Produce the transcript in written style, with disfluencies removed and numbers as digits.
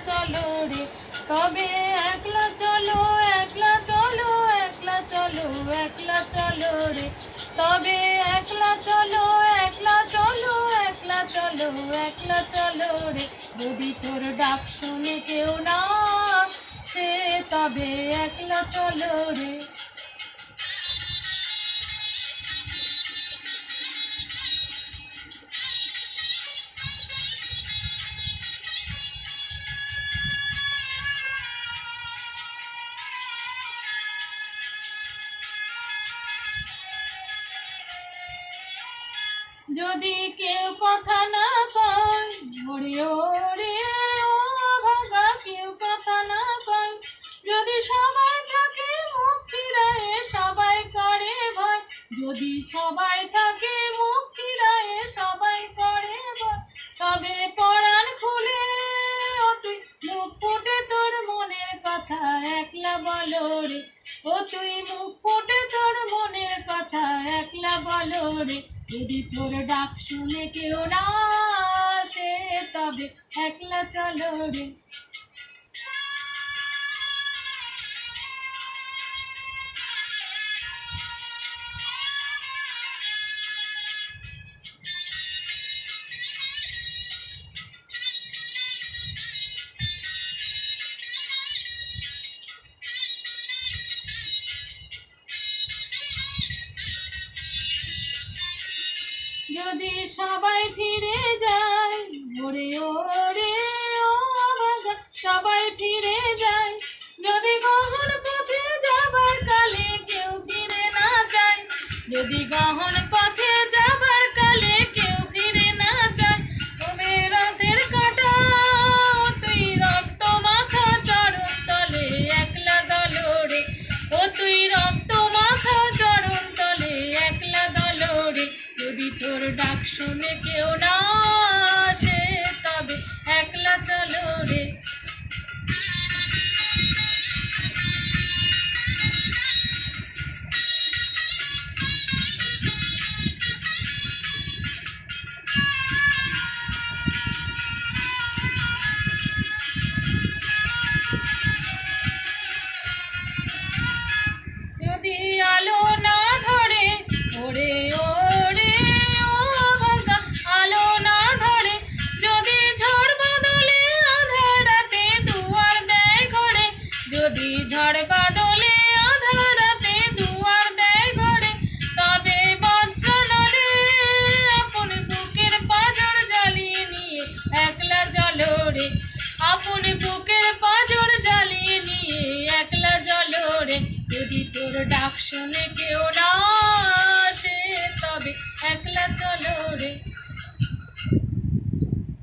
চলো রে, তবে একলা চলো, একলা চলো, একলা চলো, একলা চলো রে, তবে একলা চলো, একলা চলো, একলা চলো, একলা চলো রে। যদি তোর ডাক শুনে কেউ না সে, তবে একলা চলো রে। যদি কেউ কথা না কয়, ওরে ওরে ও ভাগা, কেউ কথা না কয়, যদি সবাই থাকে মুখ ফিরায়ে সবাই করে ভয়, যদি সবাই থাকে মুখ ফিরায়ে সবাই করে ভয়, তবে পরাণ খুলে ও তুই মুখ ফুটে তোর মনের কথা একলা বলো রে, ও তুই মুখ ফুটে তোর মনের কথা একলা বলো রে। যদি তোর ডাক শুনে কেউ না আসে, তবে একলা চলো রে। যদি সবাই ফিরে যায়, ওরে ওরে ও ভাগা, সবাই ফিরে যায়, যদি গহন পথে যাবার কালে কেউ ফিরে না যায়, যদি গহন পথে যাবার কালে কেউ ফিরে না যায়, তবে রাতের কাটা তুই রক্ত মাখা চরণ তলে একলা দলো রে, ও তুই রক্ত মাখা চরণ তলে একলা দলো রে। যদি তোর ডাক শুনে কেউ না